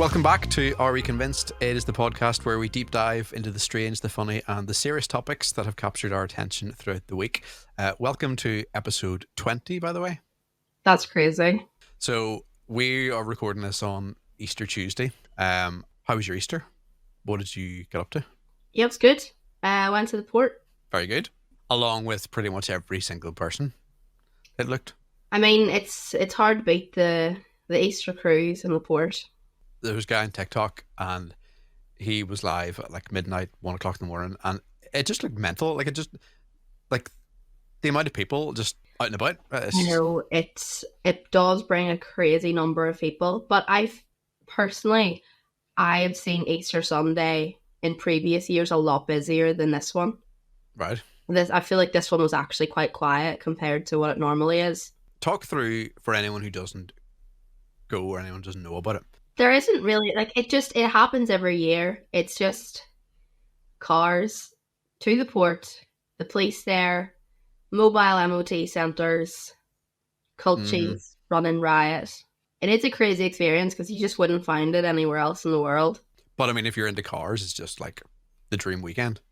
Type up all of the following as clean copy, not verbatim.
Welcome back to Are We Convinced? It is the podcast where we deep dive into the strange, the funny, and the serious topics that have captured our attention throughout the week. Welcome to episode 20, by the way. That's crazy. So we are recording this on Easter Tuesday. How was your Easter? What did you get up to? Yeah, it was good. I went to the port. Very good. Along with pretty much every single person, it looked. I mean, it's hard to beat the Easter cruise in the port. There was a guy on TikTok and he was live at like midnight, 1 o'clock in the morning, and it just looked mental. Like the amount of people just out and about. I know it does bring a crazy number of people, but I have seen Easter Sunday in previous years a lot busier than this one. Right. I feel like this one was actually quite quiet compared to what it normally is. Talk through for anyone who doesn't go or anyone who doesn't know about it. There isn't really, it happens every year. It's just cars to the port, the police there, mobile MOT centres, cultures running riot. It is a crazy experience because you just wouldn't find it anywhere else in the world. But I mean, if you're into cars, it's just like the dream weekend.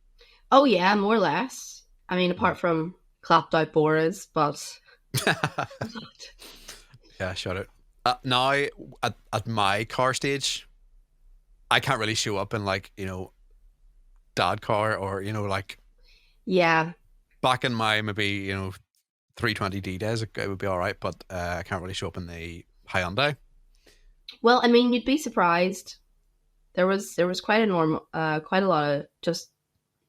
Oh yeah, more or less. I mean, apart from clapped out Boras, but... Yeah, shut it. Now, at my car stage, I can't really show up in like, dad car or, like... Yeah. Back in my maybe, 320D days, it would be all right, but I can't really show up in the Hyundai. Well, I mean, you'd be surprised. There was quite a lot of just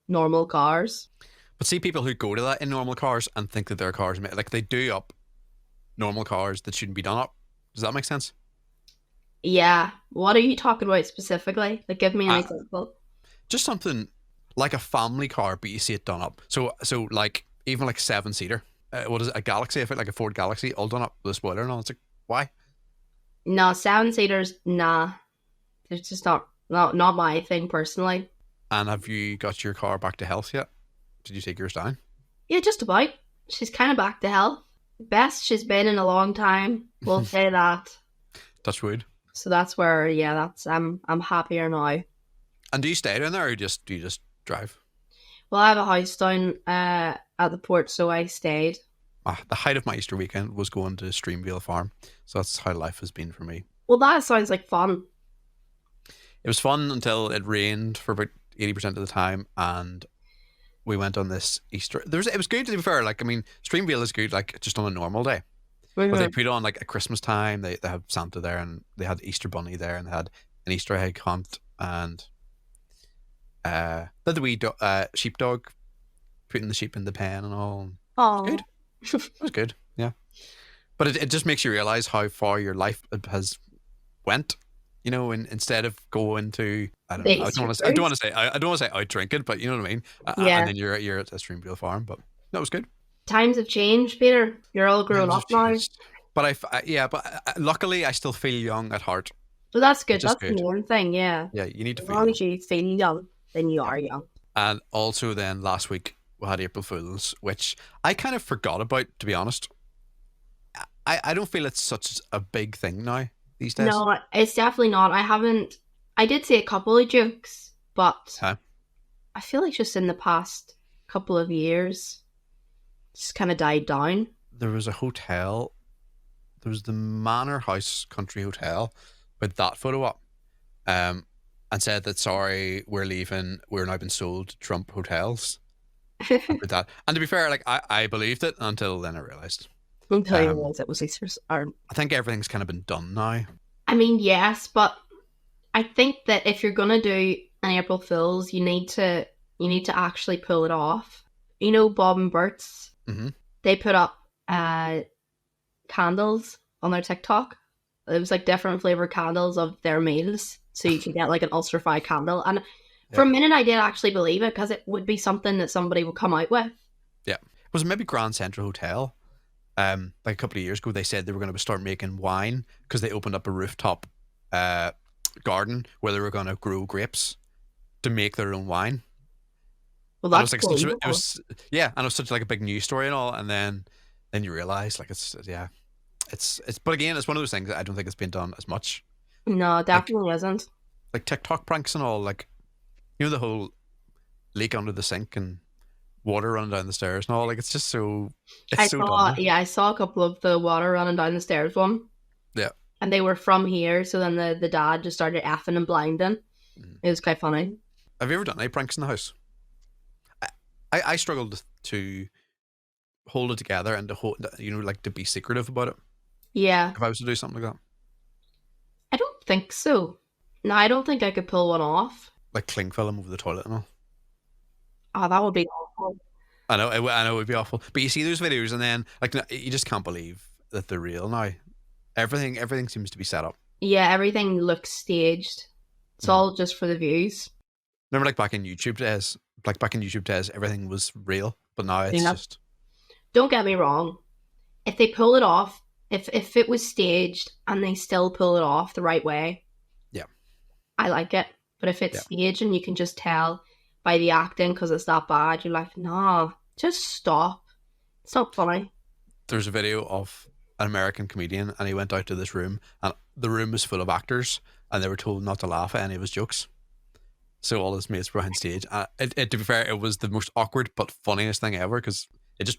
normal cars. But see people who go to that in normal cars and think that their cars, like they do up normal cars that shouldn't be done up. Does that make sense? Yeah. What are you talking about specifically? Like, give me an example. Just something like a family car, but you see it done up. So like even like 7-seater. What is it? A Galaxy? I feel like a Ford Galaxy, all done up with a spoiler and all. It's like, why? No, 7-seaters. Nah, it's just not my thing personally. And have you got your car back to health yet? Did you take yours down? Yeah, just about. She's kind of back to health. Best she's been in a long time. We'll say that. Touch wood. So that's where, I'm happier now. And do you stay down there, or do you just drive? Well, I have a house down at the port, so I stayed. The height of my Easter weekend was going to Streamville Farm, so that's how life has been for me. Well, that sounds like fun. It was fun until it rained for about 80% of the time, and we went on this Easter. It was good, to be fair. Like, I mean, Streamville is good, like just on a normal day. Mm-hmm. But they put on like at Christmas time. They have Santa there, and they had Easter Bunny there, and they had an Easter egg hunt, and they had the wee sheepdog putting the sheep in the pen and all. Oh, good. It was good, yeah. But it just makes you realize how far your life has went. Instead of going to, I don't want to say out drinking, but you know what I mean. Yeah. And then you're at a Streamville Farm, but no, it was good. Times have changed, Peter. You're all grown up now. But luckily I still feel young at heart. Well, that's good. That's the main thing. Yeah. Yeah, you need to feel. As long as you feel young, then you are young. And also, then last week we had April Fools, which I kind of forgot about, to be honest. I don't feel it's such a big thing now these days. No, it's definitely not. I did say a couple of jokes, but I feel like just in the past couple of years, just kind of died down. There was a hotel. There was the Manor House Country Hotel with that photo up, and said that, sorry, we're leaving. We're now been sold to Trump Hotels. With that. And to be fair, like I believed it until then I realised. Until you realised it was Easter's. I think everything's kind of been done now. I mean, yes, but I think that if you're gonna do an April Fool's, you need to actually pull it off. Bob and Bert's. Mm-hmm. They put up candles on their TikTok. It was like different flavored candles of their meals, so you could get like an ultra-fried candle. And for a minute, I did actually believe it because it would be something that somebody would come out with. Yeah, it was maybe Grand Central Hotel. Like a couple of years ago, they said they were going to start making wine because they opened up a rooftop garden where they were going to grow grapes to make their own wine. Well, that's cool. And it was such like a big news story and all, and then you realize like it's but again, it's one of those things that I don't think it's been done as much. No, Like definitely isn't. like TikTok pranks and all. Like the whole leak under the sink and water running down the stairs and all. Like it's so dumb. I saw a couple of the water running down the stairs one, Yeah. and they were from here. So then the dad just started effing and blinding. Mm. It was quite funny. Have you ever done any pranks in the house? I struggled to hold it together and to hold, like to be secretive about it. Yeah, If I was to do something like that, I don't think so. No, I don't think I could pull one off. like cling film over the toilet and all. Oh, that would be awful. I know it would be awful. But you see those videos, and then like you just can't believe that they're real now. Everything seems to be set up. Yeah, everything looks staged. It's Mm. all just for the views. Remember, like back in YouTube days, everything was real, but now it's Yeah. just Don't get me wrong. If they pull it off, if it was staged and they still pull it off the right way, yeah, I like it. But if it's yeah. staged and you can just tell by the acting because it's that bad, you're like, no, just stop. It's not funny. There's a video of an American comedian, and he went out to this room, and the room was full of actors, and they were told not to laugh at any of his jokes. So all his mates were behind stage. To be fair, it was the most awkward but funniest thing ever because it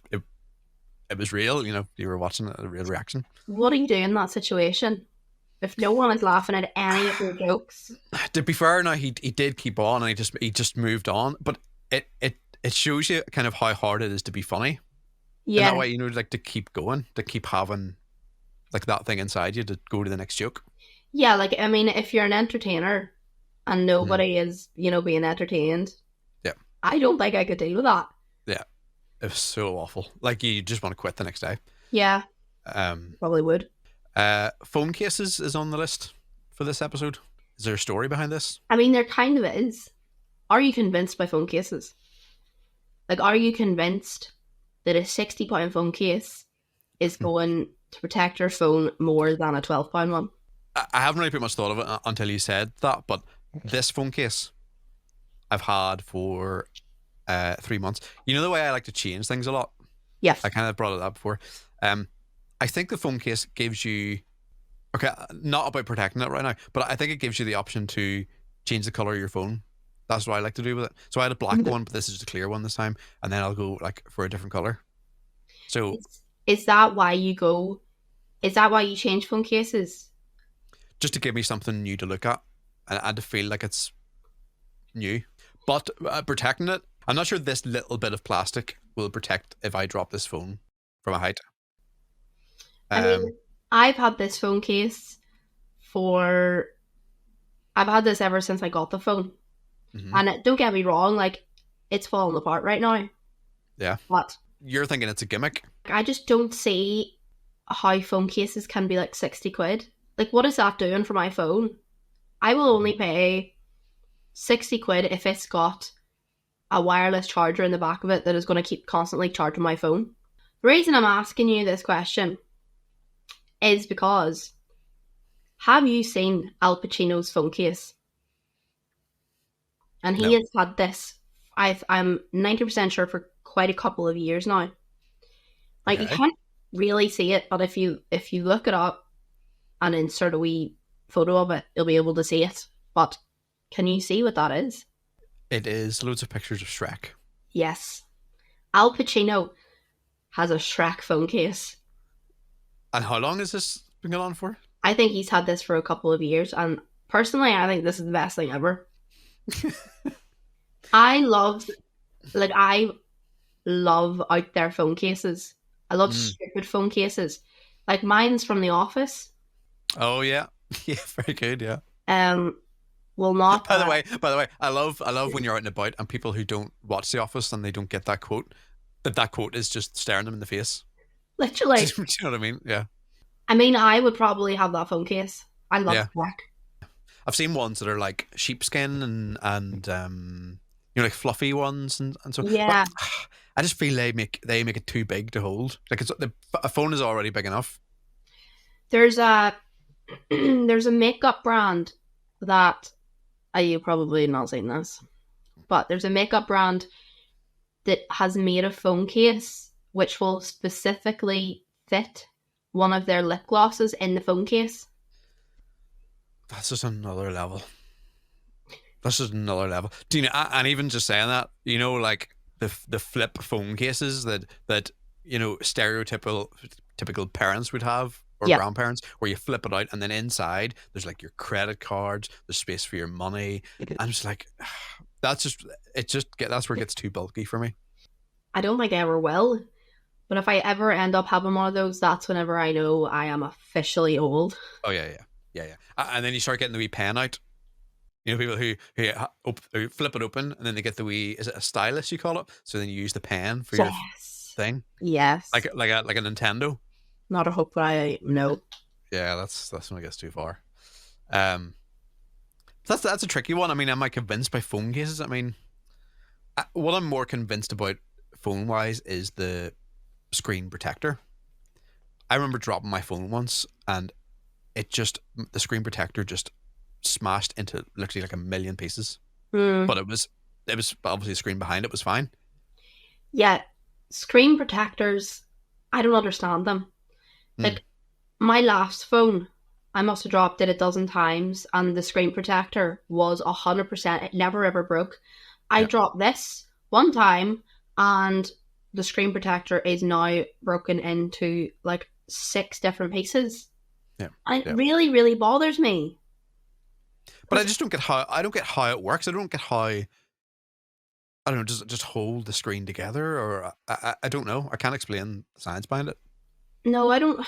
was real. You were watching a real reaction. What do you do in that situation? If no one is laughing at any of your jokes. To be fair, now he did keep on, and he just moved on. But it shows you kind of how hard it is to be funny. In Yeah. that way, like to keep going, to keep having like that thing inside you to go to the next joke. Yeah, like I mean, if you're an entertainer and nobody is, being entertained, Yeah. I don't think I could deal with that. Yeah. It was so awful. Like you just want to quit the next day. Yeah, Um, probably would. Phone cases is on the list for this episode. Is there a story behind this? I mean, there kind of is. Are you convinced by phone cases? Like, are you convinced that a £60 phone case is going to protect your phone more than a £12 one? I haven't really put much thought of it until you said that, but this phone case I've had for 3 months. You know the way I like to change things a lot? Yes. I kind of brought it up before. I think the phone case gives you, okay, not about protecting it right now, but I think it gives you the option to change the color of your phone. That's what I like to do with it. So I had a black one, but this is just a clear one this time, and then I'll go like for a different color. So Is that why you go? Is that why you change phone cases? just to give me something new to look at and to feel like it's new. But protecting it, I'm not sure this little bit of plastic will protect if I drop this phone from a height. I mean, I've had this phone case I've had this ever since I got the phone. Mhm. And don't get me wrong, like, it's falling apart right now. Yeah. But You're thinking it's a gimmick? I just don't see how phone cases can be like 60 quid. Like, what is that doing for my phone? I will only pay 60 quid if it's got a wireless charger in the back of it that is going to keep constantly charging my phone. The reason I'm asking you this question is because, have you seen Al Pacino's phone case? And he No. has had this, I'm 90% sure, for quite a couple of years now. Like, you Okay. can't really see it, but if you look it up and insert a wee photo of it, you'll be able to see it. But can you see what that is? It is loads of pictures of Shrek. Yes. Al Pacino has a Shrek phone case. And how long has this been going on for? I think he's had this for a couple of years, and personally, I think this is the best thing ever. I love out there phone cases. I love stupid phone cases. Like, mine's from The Office. Oh yeah. Yeah, very good, yeah. Will not. By the way, I love when you're out and about and people who don't watch The Office and they don't get that quote. That quote is just staring them in the face. Literally. Do you know what I mean? Yeah. I mean, I would probably have that phone case. I love Shrek. I've seen ones that are like sheepskin and like fluffy ones and so. Yeah. But I just feel they make it too big to hold. Like a phone is already big enough. There's a makeup brand that you've probably not seen this, but there's a makeup brand that has made a phone case which will specifically fit one of their lip glosses in the phone case. That's just another level. That's just another level. Do you know? And even just saying that, you know, like the flip phone cases that you know stereotypical typical parents would have or Yep. grandparents, where you flip it out and then inside there's like your credit cards, there's space for your money. I'm just like, that's just it. Just get that's where it gets too bulky for me. I don't think I ever will. But if I ever end up having one of those, that's whenever I know I am officially old. Oh yeah, yeah, yeah, yeah. And then you start getting the wee pen out. You know, people who flip it open and then they get the wee, is it a stylus you call it? So then you use the pen for your Yes. thing, Yes. like a Nintendo. Not a hope that I know. Yeah, that's when it gets too far. Um, that's a tricky one. I mean, am I convinced by phone cases? I mean, what I'm more convinced about phone wise is the screen protector. I remember dropping my phone once and it just the screen protector just smashed into literally like a million pieces. Hmm. But it was obviously the screen behind it was fine. Yeah, screen protectors, I don't understand them. Mm, Like, my last phone, I must have dropped it a dozen times, and the screen protector was 100%. It never ever broke. I yeah, dropped this one time, and the screen protector is now broken into like six different pieces. yeah, And it yeah. really, really bothers me. But I Because, just don't get how it works. I don't get how I don't know. Does it just hold the screen together, or I don't know. I can't explain the science behind it. no, I don't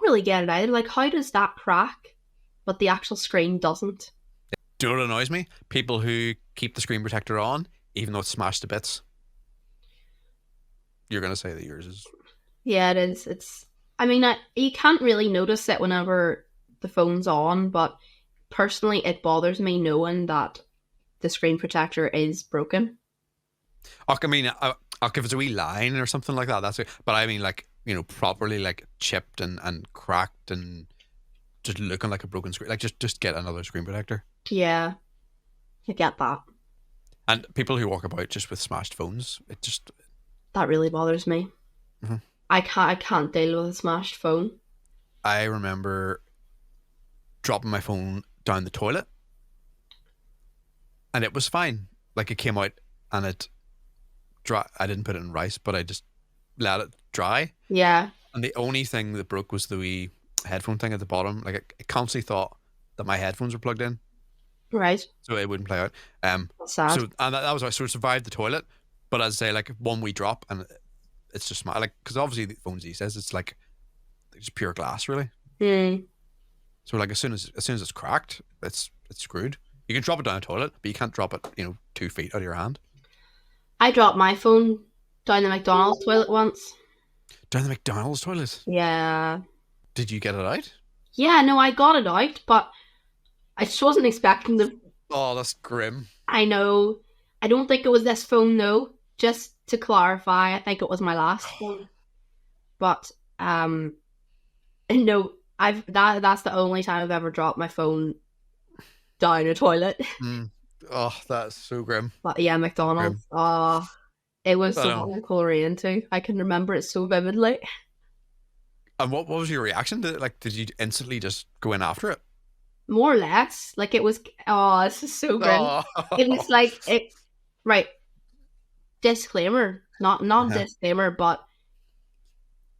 really get it either. Like, how does that crack, but the actual screen doesn't? Do you know what annoys me? People who keep the screen protector on, even though it's smashed to bits. You're gonna say that yours is. Yeah, it is. I mean, you can't really notice it whenever the phone's on, but personally, it bothers me knowing that the screen protector is broken. I mean, I'll give it a wee line or something like that. That's it. But I mean, like you know, properly like chipped and cracked and just looking like a broken screen. Like just get another screen protector. Yeah, I get that. And people who walk about just with smashed phones, it just. That really bothers me. Mhm. I can't deal with a smashed phone. I remember dropping my phone down the toilet, and it was fine. Like it came out, and it dry. I didn't put it in rice, but I just let it dry. Yeah, And the only thing that broke was the wee headphone thing at the bottom. Like it constantly thought that my headphones were plugged in, right. so it wouldn't play out. Um, That's sad. so and that was so it survived the toilet. But as I say, like one wee drop, and it's just like because obviously the phones he says it's like just pure glass, really. Hmm. So like as soon as it's cracked, it's screwed. You can drop it down a toilet, but you can't drop it 2 feet out of your hand. I dropped my phone down the McDonald's toilet once. Down the McDonald's toilet. Yeah. Did you get it out? Yeah, no, I got it out, but I just wasn't expecting the. Oh, that's grim. I know. I don't think it was this phone though. Just to clarify, I think it was my last phone. But no, that's the only time I've ever dropped my phone down a toilet. Mm. Oh, that's so grim. But yeah, Grim. McDonald's. Oh, it was I the know. one in Coleraine too. I can remember it so vividly. And what was your reaction to it? Like, did you instantly just go in after it? More or less, like it was. Oh, this is so grim. Oh. It was like it. Right. Disclaimer, not Uh-huh. disclaimer, but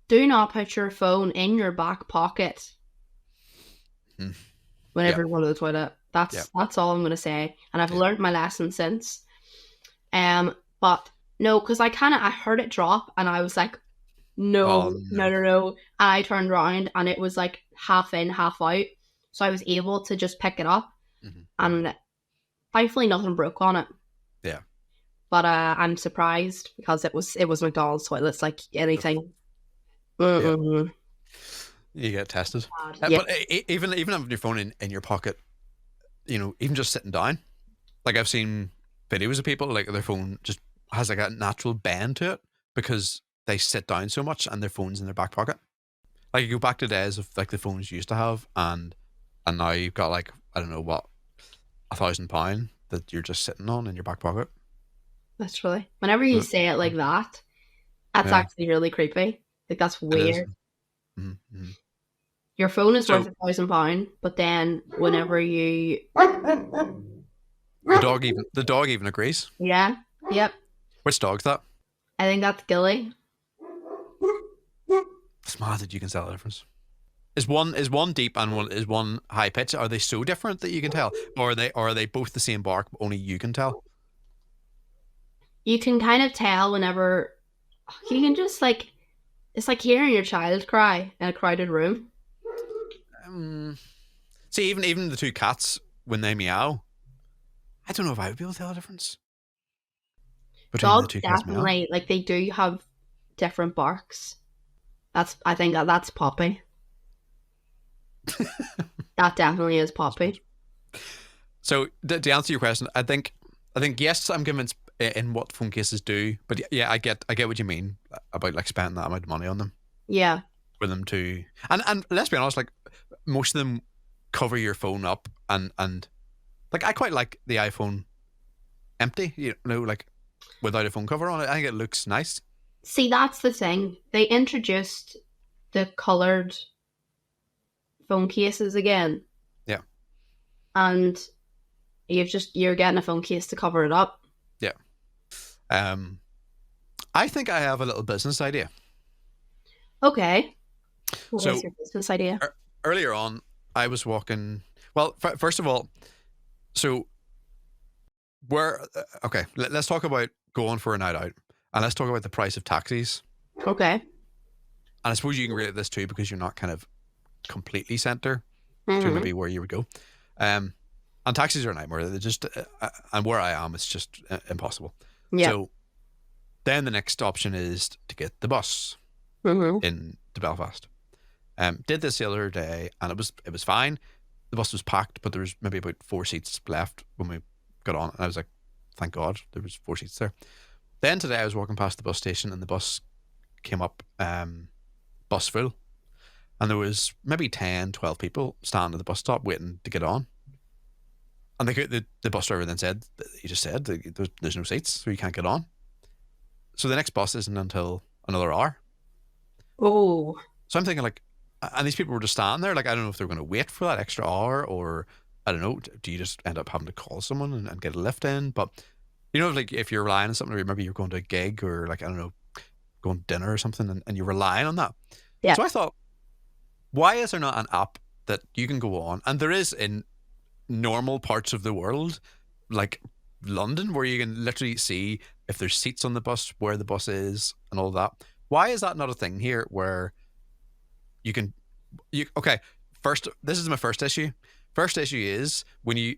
do not put your phone in your back pocket Mm. whenever Yep. you go to the toilet. Yep. That's all I'm gonna say, and I've Yep. learned my lesson since. But no, because I heard it drop, and I was like, Oh no, no, no. no, no, and I turned around, and it was like half in, half out, so I was able to just pick it up, Hmm. and thankfully nothing broke on it. Yeah. But I'm surprised because it was McDonald's toilets, like anything. Yep. Mm-mm. You get tested. Yeah, But even having your phone in your pocket, even just sitting down. Like I've seen videos of people like their phone just has like a natural bend to it because they sit down so much and their phone's in their back pocket. Like you go back to days of like the phones you used to have, and now you've got like I don't know what £1,000 that you're just sitting on in your back pocket. literally. Whenever you So, say it like that, that's yeah, actually really creepy. Like that's it is. weird. Mm-hmm. Your phone is worth So £1,000, but then whenever you, the dog even agrees. yeah, yep, Which dog's that? I think that's Gilly. It's mad that you can tell the difference. Is one deep and one is one high pitch? Are they so different that you can tell, or are they both the same bark? But only you can tell. You can kind of tell whenever you can just like it's like hearing your child cry in a crowded room. Um, See, even the two cats when they meow, I don't know if I would be able to tell the difference between the Dogs two cats meow. definitely like they do have different barks. I think that's Poppy. That definitely is Poppy. So to answer your question, I think yes, I'm convinced in what phone cases do, but yeah, I get what you mean about like spending that amount of money on them Yeah. for them to, and let's be honest, like most of them cover your phone up, and like I quite like the iPhone empty, like without a phone cover on it. I think it looks nice. See, that's the thing. They introduced the coloured phone cases again, Yeah, and you're getting a phone case to cover it up. yeah. Um, I think I have a little business idea. Okay. What is So your business idea? earlier on, I was walking. Well, first of all, so where? Okay, let's talk about going for a night out, and let's talk about the price of taxis. Okay. And I suppose you can relate this too because you're not kind of completely center to Mm-hmm. maybe where you would go. Um, and taxis are a nightmare. They're just, and where I am, it's just impossible. Yeah. So then the next option is to get the bus Mm-hmm. in to Belfast. Did this the other day, and it was fine. The bus was packed, but there was maybe about 4 seats left when we got on, and I was like, "Thank God there was 4 seats there." Then today I was walking past the bus station, and the bus came up, bus full, and there was maybe 10, 12 people standing at the bus stop waiting to get on. And the bus driver then said, he just said, there's no seats, so you can't get on. So the next bus isn't until another hour. Oh. So I'm thinking like, and these people were just standing there. Like, I don't know if they're going to wait for that extra hour, or I don't know. Do you just end up having to call someone and get a lift in? But like if you're relying on something, or maybe you're going to a gig, or like, I don't know, going to dinner or something, and you're relying on that. Yeah. So I thought, why is there not an app that you can go on? And there is in normal parts of the world, like London, where you can literally see if there's seats on the bus, where the bus is, and all that. Why is that not a thing here where you can, okay, first, this is my first issue. First issue is when you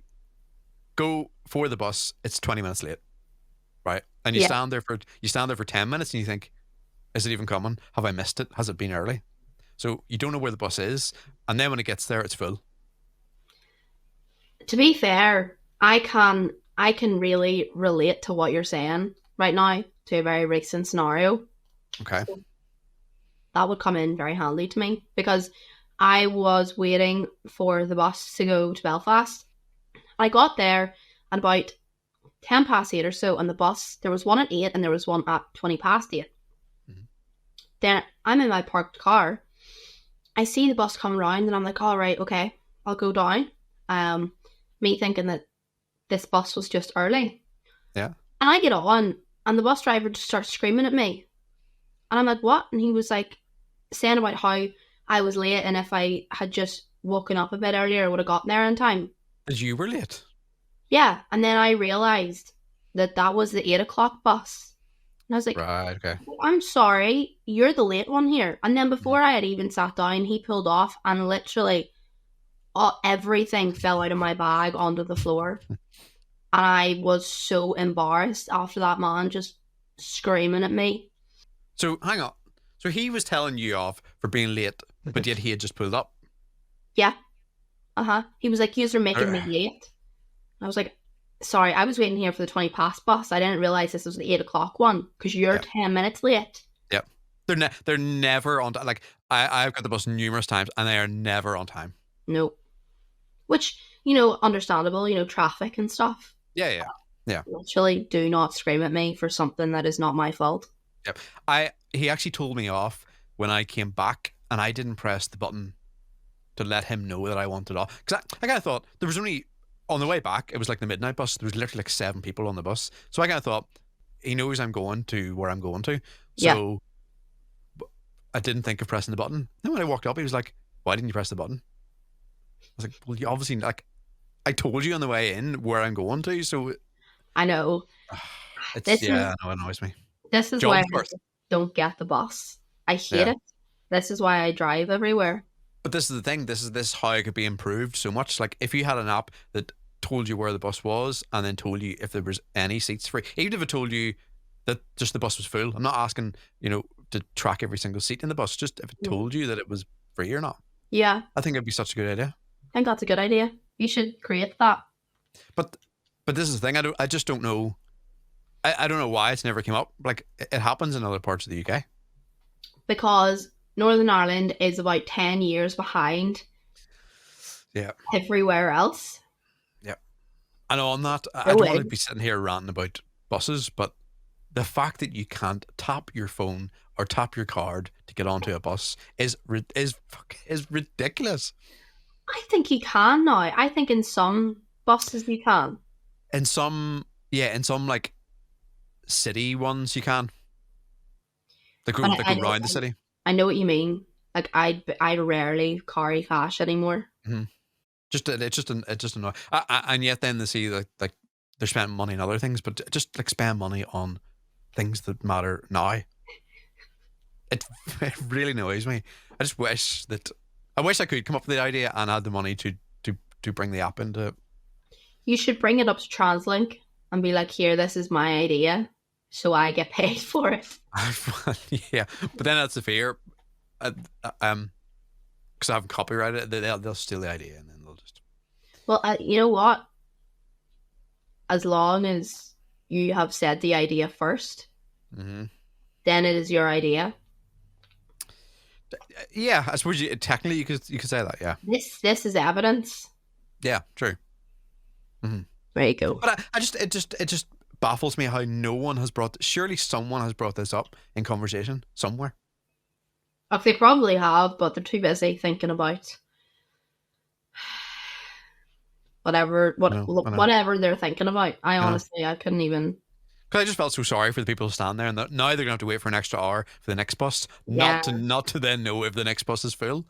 go for the bus, it's 20 minutes late, right? And you Yeah. stand there for 10 minutes and you think, is it even coming? Have I missed it? Has it been early? So you don't know where the bus is, and then when it gets there, it's full. To be fair, I can really relate to what you're saying right now to a very recent scenario. Okay. That would come in very handy to me because I was waiting for the bus to go to Belfast. I got there at about 10 past 8 or so, and the bus, there was one at 8 and there was one at 20 past 8. Mhm. Then I'm in my parked car. I see the bus come around and I'm like, all right, okay, I'll go down. Me thinking that this bus was just early. Yeah. And I get on and the bus driver just starts screaming at me. And I'm like, what? And he was like saying about how I was late and if I had just woken up a bit earlier, I would have gotten there in time. As you were late. Yeah. And then I realised that was the 8 o'clock bus. And I was like, Right. Okay. I'm sorry, you're the late one here. And then before I had even sat down, he pulled off and literally everything fell out of my bag onto the floor. And I was so embarrassed after that man just screaming at me. So hang on. So he was telling you off for being late, but yet he had just pulled up. Yeah. He was like, "Yous are making me late." I was like, "Sorry, I was waiting here for the 20 past bus. I didn't realise this was the 8 o'clock one because you're 10 minutes late." Yep. They're never on time. Like I've got the bus numerous times and they are never on time. No. Which, understandable, traffic and stuff. Yeah. Literally, do not scream at me for something that is not my fault. Yep. He actually told me off when I came back and I didn't press the button to let him know that I wanted off. Because I kind of thought there was only, on the way back, it was like the midnight bus. There was literally like 7 people on the bus. So I kind of thought, he knows I'm going to where I'm going to. Yeah. So I didn't think of pressing the button. Then when I walked up, he was like, why didn't you press the button? I was like, well, you obviously, like, I told you on the way in where I'm going to. So I know. it's, This is yeah, I know, it annoys me. this is why Job's I worth. don't get the bus. I hate Yeah. it. This is why I drive everywhere. But this is the thing. This is how it could be improved so much. Like if you had an app that told you where the bus was and then told you if there was any seats free, even if it told you that just the bus was full. I'm not asking, to track every single seat in the bus. Just if it told you that it was free or not. Yeah. I think it'd be such a good idea. I think that's a good idea. You should create that. But this is the thing. I just don't know. I don't know why it's never came up. Like it happens in other parts of the UK. Because Northern Ireland is about 10 years behind everywhere else. Yeah. And on that, I don't want to be sitting here ranting about buses, but the fact that you can't tap your phone or tap your card to get onto a bus is ridiculous. I think you can now. I think in some buses you can. In some like city ones you can. They go around the city. I know what you mean. Like I rarely carry cash anymore. Mm-hmm. It's just annoying. And yet then they see like they're spending money on other things, but just like spend money on things that matter now. It really annoys me. I wish I could come up with the idea and add the money to bring the app into it. You should bring it up to TransLink and be like, here, this is my idea, so I get paid for it. Yeah, but then that's the fear. Because I haven't copyrighted it, they'll steal the idea and then they'll just. Well, you know what? As long as you have said the idea first, then it is your idea. Yeah, I suppose technically you could say that. Yeah. This is evidence. Yeah, true. Mm-hmm. There you go. But it just baffles me how no one has surely someone has brought this up in conversation somewhere. They probably have, but they're too busy thinking about whatever they're thinking about. I couldn't even. Because I just felt so sorry for the people who stand there, and now they're going to have to wait for an extra hour for the next bus, not to then know if the next bus is full.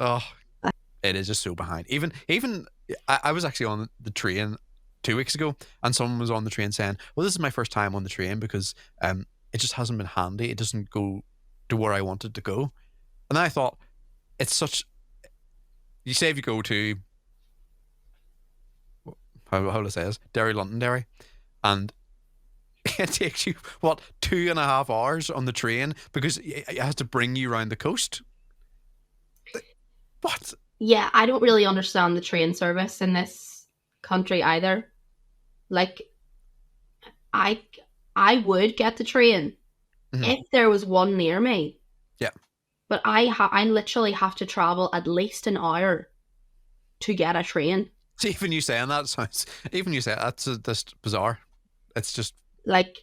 Oh, it is just so behind. Even I was actually on the train 2 weeks ago, and someone was on the train saying, "Well, this is my first time on the train because it just hasn't been handy. It doesn't go to where I wanted to go." And I thought, it's such. You say if you go to how do I say this? Londonderry, and it takes you 2.5 hours on the train because it has to bring you around the coast. What? Yeah, I don't really understand the train service in this country either. Like, I would get the train if there was one near me. Yeah. But I literally have to travel at least an hour to get a train. See, even you saying that sounds. Even you say that's just bizarre. It's just like.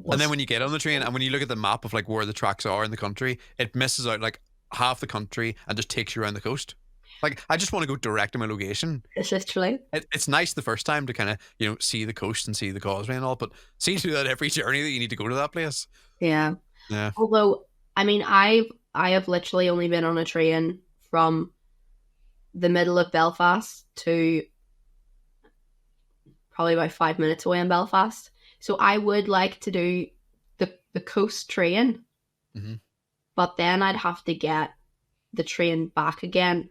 And then when you get on the train and when you look at the map of like where the tracks are in the country, it misses out like half the country and just takes you around the coast. Like, I just want to go direct to my location. It's literally. It's nice the first time to kind of, see the coast and see the causeway and all, but see to do that every journey that you need to go to that place. Yeah. Yeah. Although, I mean, I have literally only been on a train from the middle of Belfast to probably about 5 minutes away in Belfast. So I would like to do the coast train, but then I'd have to get the train back again.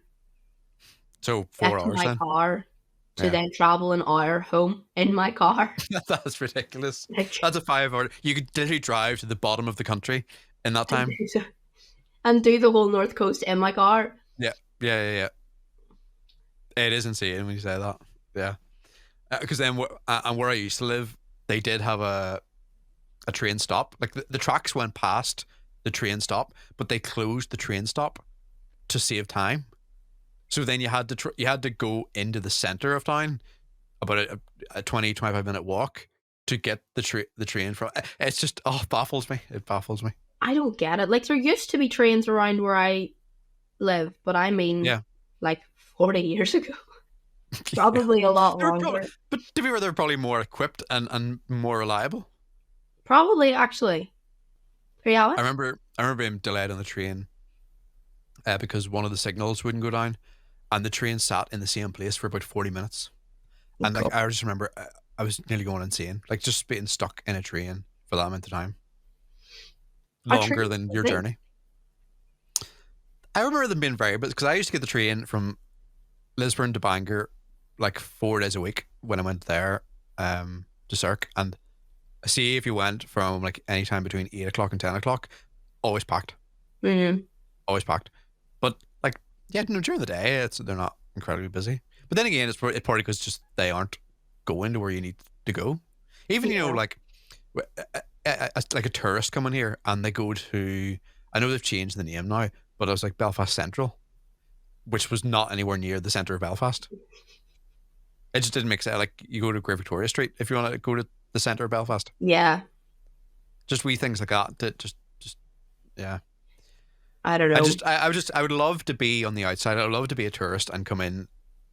So 4 hours my car to then travel an hour home in my car. That's ridiculous. That's a 5 hour. You could literally drive to the bottom of the country in that time. And do the whole North Coast in my car. Yeah. It is insane when you say that. Yeah. Because then where I used to live, they did have a train stop. Like the tracks went past the train stop, but they closed the train stop to save time. So then you had to go into the center of town, about a 20-25 minute walk to get the train from. It's just baffles me. It baffles me. I don't get it. Like, there used to be trains around where I live, but I mean Yeah. like 40 years ago. Yeah. Probably a lot They're probably, longer. but to be fair, they're probably more equipped and more reliable. Probably actually. To be I honest. remember I remember being delayed on the train because one of the signals wouldn't go down, and the train sat in the same place for about 40 minutes. And like Cool. I just remember I was nearly going insane, like just being stuck in a train for that amount of time, Our longer train's than your busy. journey. I remember them being very, but because I used to get the train from Lisburn to Bangor like 4 days a week when I went there to Cirque, and see if you went from like any time between 8 o'clock and 10 o'clock, always packed, Mm, always packed. But like, yeah, no, during the day, they're not incredibly busy. But then again, it's probably because just they aren't going to where you need to go. Even yeah. like like a tourist coming here and they go to, I know they've changed the name now, but it was like Belfast Central, which was not anywhere near the centre of Belfast. It just didn't make sense. Like you go to Great Victoria Street if you want to go to the centre of Belfast. Yeah. Just wee things like that. That just yeah. I don't know. I would love to be on the outside. I would love to be a tourist and come in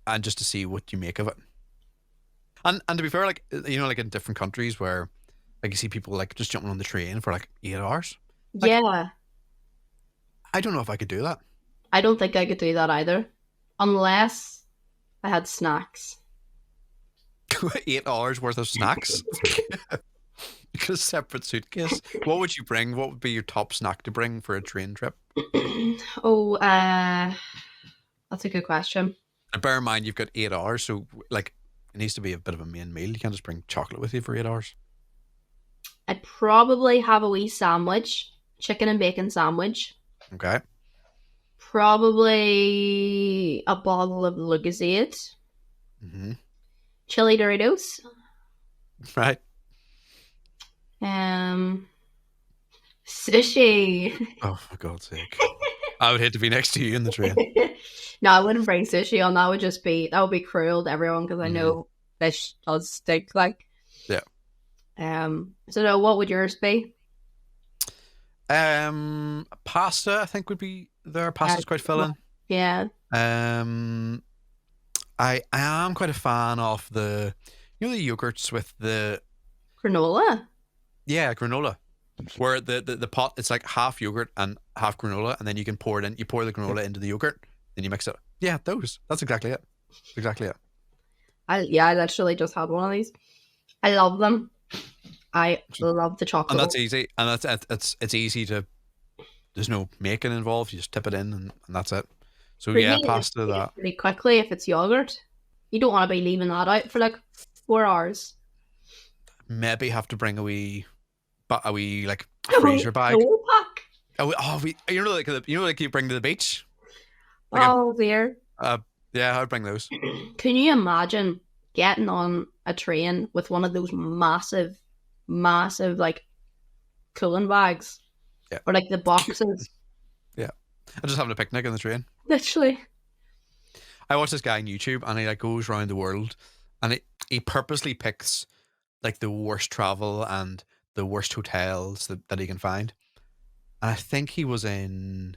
and just to see what you make of it. And to be fair, like like in different countries where like you see people like just jumping on the train for like 8 hours. Like Yeah. I don't know if I could do that. I don't think I could do that either. Unless I had snacks. 8 hours worth of snacks. Like a separate suitcase. What would you bring? What would be your top snack to bring for a train trip? Oh, that's a good question. And bear in mind you've got 8 hours, so like it needs to be a bit of a main meal. You can't just bring chocolate with you for 8 hours. I'd probably have a wee sandwich, chicken and bacon sandwich. Okay. Probably a bottle of Lucozade, Mm-hmm. chili Doritos, Right. um, sushi. Oh, for God's sake. I would hate to be next to you in the train. No, I wouldn't bring sushi on. That would be cruel to everyone because I Mm-hmm. know fish does stink. Like, Yeah. so no, what would yours be? Pasta, I think would be there. Uh, Pasta's quite filling. yeah, Um, I am quite a fan of the yogurts with the granola. yeah granola, where the pot it's like half yogurt and half granola, and then you can pour it in. You pour the granola into the yogurt, then you mix it. Yeah, those. That's exactly it. Exactly it. I literally just had one of these. I love them. I love the And chocolate that's one. easy. And it's easy to. There's no making involved. You just tip it in, and that's it. So For yeah, me, it pasta that. pretty quickly if it's yogurt. You don't want to be leaving that out for like 4 hours. Maybe have to bring a wee like A wee freezer bag. full pack. Like you bring to the beach. Like a Oh dear. yeah, I'd bring those. Can you imagine getting on a train with one of those massive, massive like cooling bags Yeah, or like the boxes? yeah. I'm just having a picnic on the train. Literally. I watch this guy on YouTube, and he like goes around the world, and he purposely picks like the worst travel and the worst hotels that he can find. And I think he was in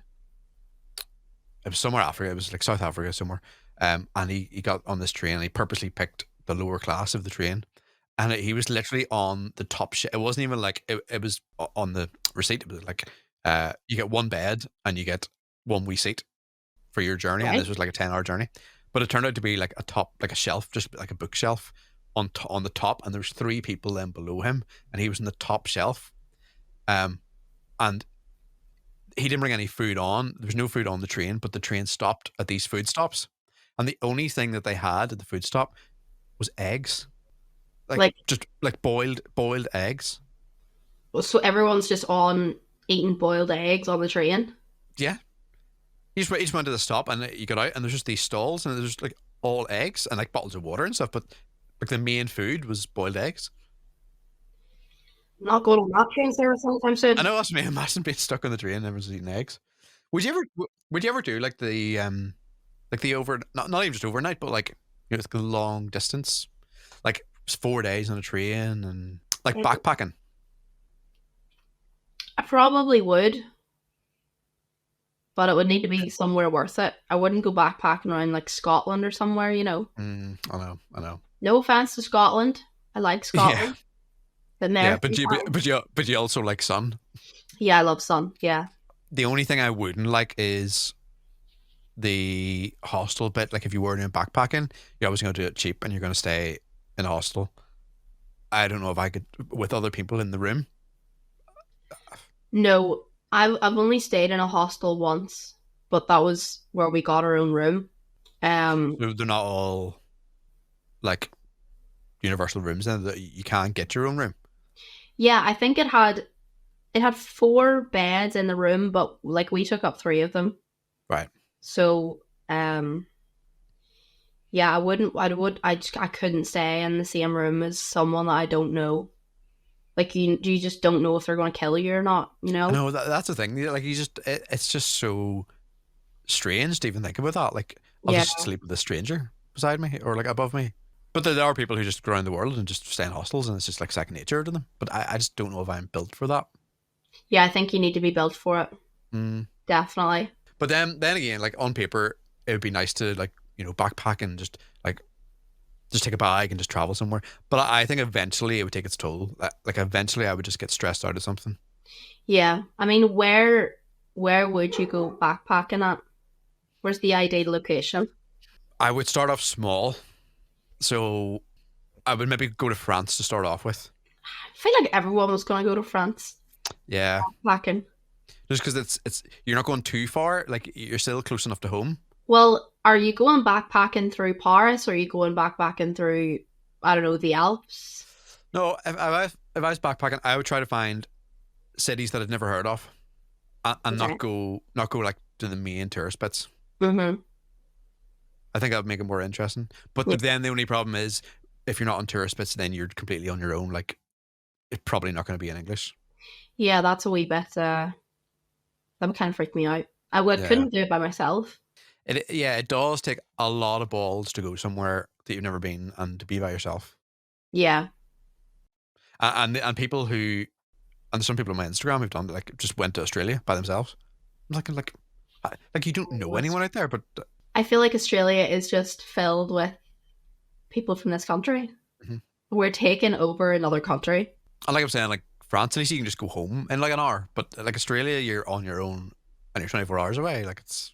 it was somewhere Africa. It was like South Africa somewhere. And he got on this train, and he purposely picked the lower class of the train, and he was literally on the top shit. It wasn't even like it was on the receipt. It was like you get one bed and you get one wee seat for your journey, and Right? this was like a 10-hour journey. But it turned out to be like a top, like a shelf, just like a bookshelf on the top, and there was three people then below him, and he was in the top shelf. And he didn't bring any food on. There was no food on the train, but the train stopped at these food stops, and the only thing that they had at the food stop was eggs, like Like, just like boiled eggs. so everyone's just on eating boiled eggs on the train. Yeah, he just went to the stop, and you got out, and there's just these stalls, and there's like all eggs and like bottles of water and stuff, but like the main food was boiled eggs. Not going on that train service anytime I soon. know that's me. Imagine being stuck on the train and everyone's eating eggs. Would you ever do like the over not even just overnight, but like the long distance, like 4 days on a train and like backpacking? I probably would. but it would need to be somewhere worth it. I wouldn't go backpacking around like Scotland or somewhere, you know. I know, I know. No offense to Scotland. I like Yeah, Scotland. Been there yeah, a few times. but you also like sun. Yeah, I love sun. Yeah. The only thing I wouldn't like is the hostel bit. Like if you were doing backpacking, you're always going to do it cheap and you're going to stay in a hostel. I don't know if I could with other people in the room. No, I've only stayed in a hostel once, but that was where we got our own room. Um, They're not all like universal rooms, and that you can't get your own room. yeah, I think it had four beds in the room, but like we took up three of them. Right. So, yeah, I couldn't stay in the same room as someone that I don't know. Like you just don't know if they're going to kill you or not, you I know? know that's the thing. Like it's just so strange to even think about that. Like I'll Yeah. just sleep with a stranger beside me or like above me. But there are people who just go around the world and just stay in hostels, and it's just like second nature to them. But I just don't know if I'm built for that. Yeah, I think you need to be built for it. Mm. Definitely. But then again, like on paper, it would be nice to like backpack and just take a bag and just travel somewhere. But I think eventually it would take its toll. Like eventually, I would just get stressed out of something. Yeah. I mean, where would you go backpacking at? Where's the ideal location? I would start off small, so I would maybe go to France to start off with. I feel like everyone was going to go to France Yeah, backpacking. just because it's you're not going too far. Like you're still close enough to home. Well, are you going backpacking through Paris or are you going backpacking through, I don't know, the Alps? No, if I was backpacking, I would try to find cities that I'd never heard of, and Okay. not go like to the main tourist bits. Mm-hmm. I think that would make it more interesting. But Yeah. then the only problem is if you're not on tourist bits, then you're completely on your own. Like it's probably not going to be in English. Yeah, that's a wee bit, that would kind of freak me out. Yeah. Couldn't do it by myself. It does take a lot of balls to go somewhere that you've never been and to be by yourself. Yeah. And people who and some people on my Instagram who've done like just went to Australia by themselves. I'm like you don't know anyone out there, but I feel like Australia is just filled with people from this country. Mhm. We're taking over another country. and like I'm saying, like France, at least you can just go home in like an hour. But like Australia, you're on your own and you're 24 hours away. Like it's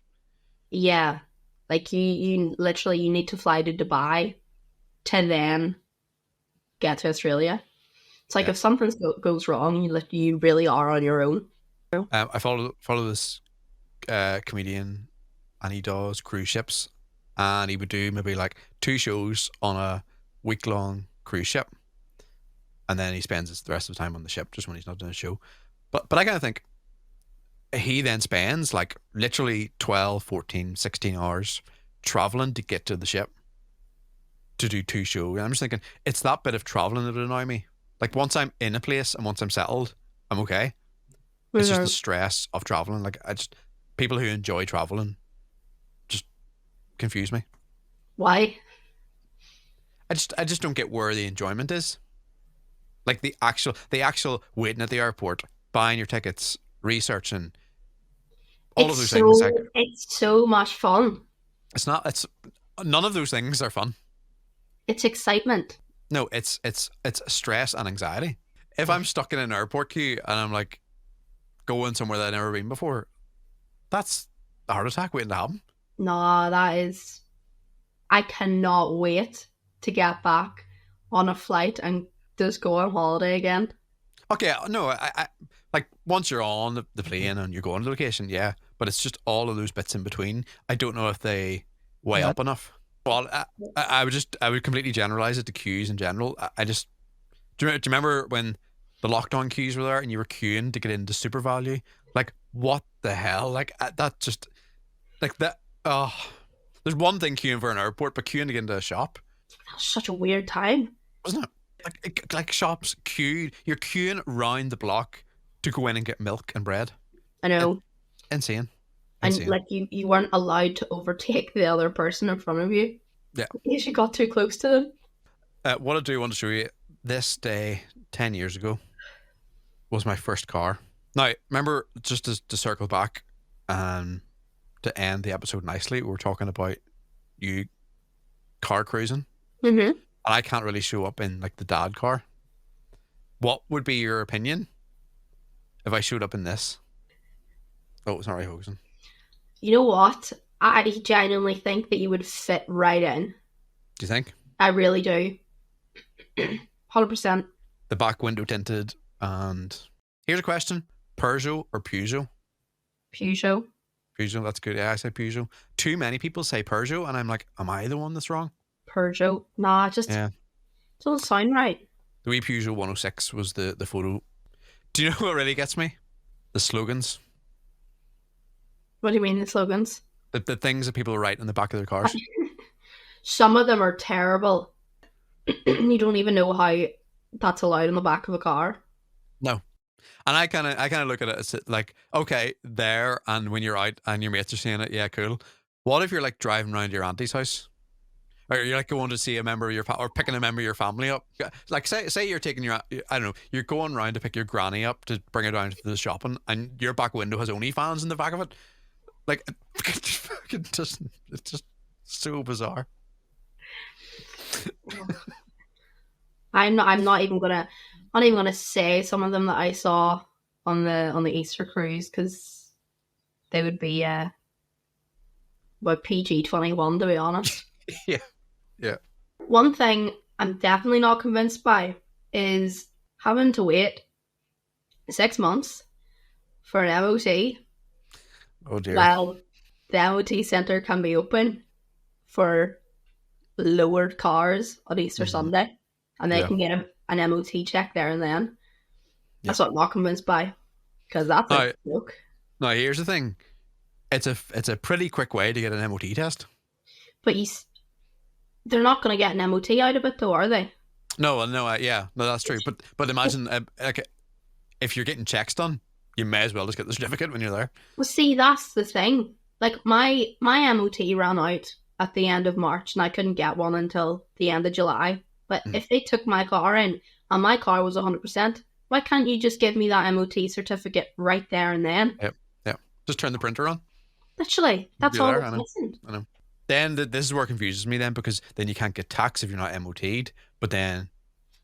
Yeah. Like you literally you need to fly to Dubai to then get to Australia. It's like yeah. if something goes wrong, you really are on your own. I follow this comedian, and he does cruise ships, and he would do maybe like two shows on a week long cruise ship, and then he spends the rest of the time on the ship just when he's not doing a show. But I kind of think he then spends like literally 12, 14, 16 hours traveling to get to the ship to do two shows. And I'm just thinking it's that bit of traveling that would annoy me. Like once I'm in a place and once I'm settled, I'm okay. It's just the Mhm. stress of traveling. Like people who enjoy traveling just confuse me. Why? I just don't get where the enjoyment is. Like the actual waiting at the airport, buying your tickets, researching all of those things. Like It's so much fun. it's not. It's none of those things are fun. It's excitement. No, it's stress and anxiety. If I'm stuck in an airport queue and I'm like going somewhere that I've never been before, that's a heart attack waiting to happen. No, that is. I cannot wait to get back on a flight and just go on holiday again. Okay, no, I like once you're on the plane and you're going to the location, yeah, but it's just all of those bits in between. I don't know if they weigh Yeah. up enough. Well, I would completely generalize it to queues in general. I just do you remember when the lockdown queues were there and you were queuing to get into Super Value? Like what the hell? Like that just like that. Oh, there's one thing queuing for an airport, but queuing to get into a shop, That was such a weird time. wasn't it? Like shops queued. You're queuing round the block to go in and get milk and bread. I It, know. insane, And insane. like you weren't allowed to overtake the other person in front of you. Yeah. Because you got too close to them. What I do want to show you this day 10 years ago was my first car. Now remember just to circle back. to end the episode nicely, we're talking about you car cruising, Mm-hmm. and I can't really show up in like the dad car. What would be your opinion if I showed up in this? Oh, sorry, Hosen. You know what? I genuinely think that you would fit right in. Do you think? I really do. 100%. The back window tinted, and here's a question: Peugeot or Peugeot? Peugeot. Peugeot, that's good. Yeah, I say Peugeot. Too many people say Peugeot, and I'm like, am I the one that's wrong? Peugeot. Nah, just Yeah. doesn't sound right. The wee Peugeot 106 was the photo. Do you know what really gets me? The slogans. What do you mean, the slogans? The things that people write in the back of their cars. Some of them are terrible. You don't even know how that's allowed in the back of a car. No. And I kind of look at it as like, okay, there, and when you're out and your mates are saying it, yeah, cool. What if you're like driving around your auntie's house, or you're like going to see a member of your or picking a member of your family up? Like say you're taking your, I don't know, you're going around to pick your granny up to bring her down to the shopping, and your back window has OnlyFans in the back of it. Like, it's just so bizarre. I'm not even gonna say some of them that I saw on the Easter cruise, because they would be about PG-21, to be honest. Yeah. One thing I'm definitely not convinced by is having to wait 6 months for an MOT. Oh dear. While the MOT centre can be open for lowered cars on Easter Sunday, and they can get an MOT check there and then. That's what I'm not convinced by, because that's a joke. Now here's the thing: it's a pretty quick way to get an MOT test. But they're not going to get an MOT out of it, though, are they? No, that's true. But imagine like if you're getting checks done, you may as well just get the certificate when you're there. Well, see, that's the thing. Like my MOT ran out at the end of March, and I couldn't get one until the end of July. But if they took my car in and my car was 100%, why can't you just give me that MOT certificate right there and then? Yep. Just turn the printer on. Literally, that's all that's missing. I know. Then this is where it confuses me then, because then you can't get taxed if you're not MOT'd. But then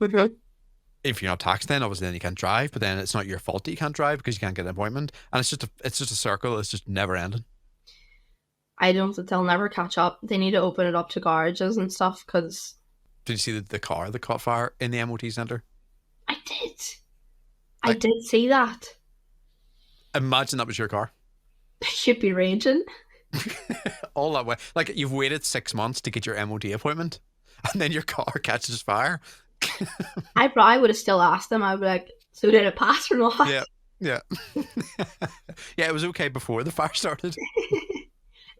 if you're not taxed, then obviously then you can't drive. But then it's not your fault that you can't drive because you can't get an appointment. And it's just a circle. It's just never ending. I don't think they'll never catch up. They need to open it up to garages and stuff, because... Did you see the car that caught fire in the MOT centre? I did. I did see that. Imagine that was your car. You'd be raging. All that way. Like, you've waited 6 months to get your MOT appointment, and then your car catches fire. I would have still asked them. I would be like, so did it pass or not? Yeah. Yeah, it was okay before the fire started.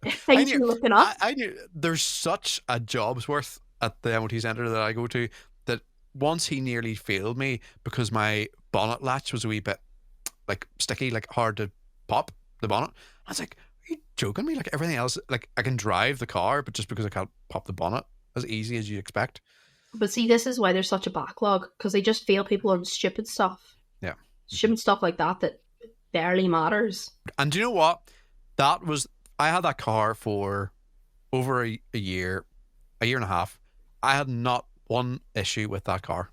Things you're looking up. I knew there's such a job's worth at the MOT centre that I go to, that once he nearly failed me because my bonnet latch was a wee bit like sticky, like hard to pop the bonnet. I was like, are you joking me? Like everything else, like I can drive the car, but just because I can't pop the bonnet as easy as you expect. But see, this is why there's such a backlog, because they just fail people on stupid stuff. Yeah. Stupid stuff like that barely matters. And do you know what? I had that car for over a year and a half. I had not one issue with that car.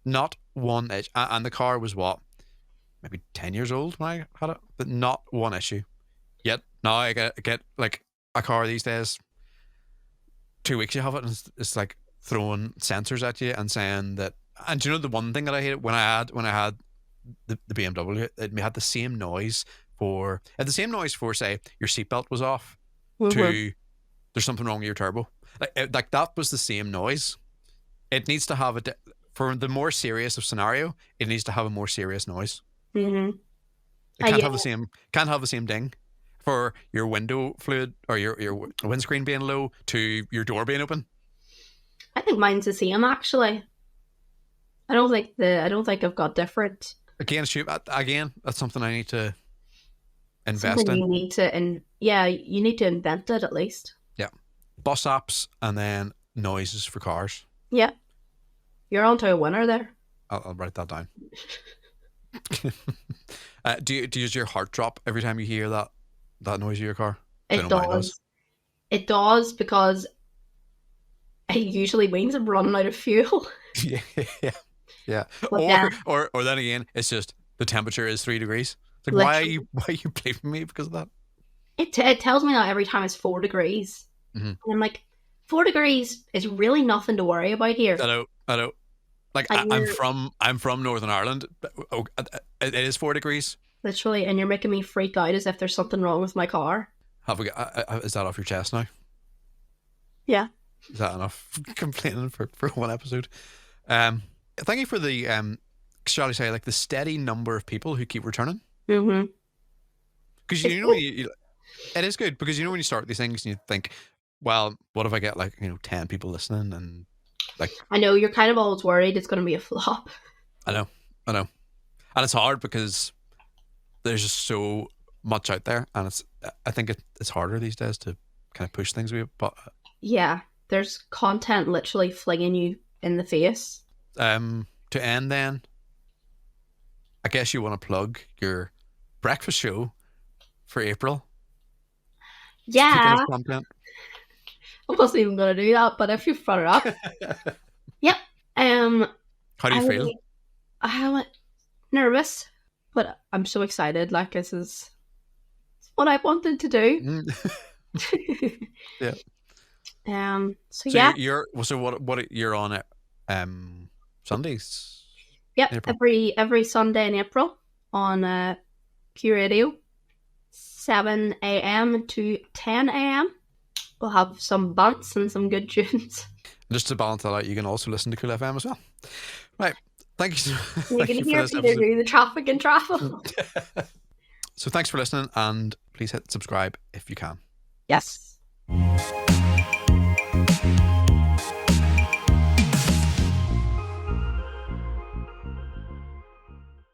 Not one issue. And the car was what? Maybe 10 years old when I had it, but not one issue. Yet now I get like a car these days. 2 weeks you have it, and it's like throwing sensors at you and saying that. And do you know the one thing that I hated when I had the BMW? It had the same noise for say your seatbelt was off to there's something wrong with your turbo. Like that was the same noise. It needs to have for the more serious of scenario. It needs to have a more serious noise. Mm-hmm. It can't have the same ding for your window fluid or your windscreen being low to your door being open. I think mine's the same actually. I don't think I've got different. Again, that's something I need to invest in. You need to, you need to invent it at least. Yeah, bus apps and then noises for cars. Yeah, you're onto a winner there. I'll write that down. Do your heart drop every time you hear that that noise of your car? I It know mine does. does. It does because it usually means I'm running out of fuel. Yeah, yeah, yeah. But then, Or then again, it's just the temperature is 3 degrees. It's like, literally, why are you blaming me because of that? it tells me that every time it's 4 degrees. Mm-hmm. And I'm like, 4 degrees is really nothing to worry about here. I know. Like And you're I'm from Northern Ireland. It is 4 degrees. literally, and you're making me freak out as if there's something wrong with my car. Have we got, is that off your chest now? Yeah. Is that enough complaining for one episode? Thank you for the shall I say, like the steady number of people who keep returning. Mm-hmm. Because you know when it is good because you know when you start these things and you think, well, what if I get like 10 people listening and like I know you're kind of always worried it's going to be a flop. I know, and it's hard because there's just so much out there, and I think it's harder these days to kind of push things. But Yeah, there's content literally flinging you in the face. to end then, I guess you want to plug your breakfast show for April. Speaking of Yeah, content, I wasn't even going to do that, but if you brought it up, yep. how do you feel? I'm nervous, but I'm so excited. Like this is what I wanted to do. Yeah. So yeah, you're so what you're on it Sundays? yep. April. Every Sunday in April on Q Radio, 7 a.m. to 10 a.m. We'll have some bunts and some good tunes. Just to balance that out, you can also listen to Cool FM as well. Right. Thank you. You can hear Peter do the traffic and travel. So thanks for listening, and please hit subscribe if you can. Yes.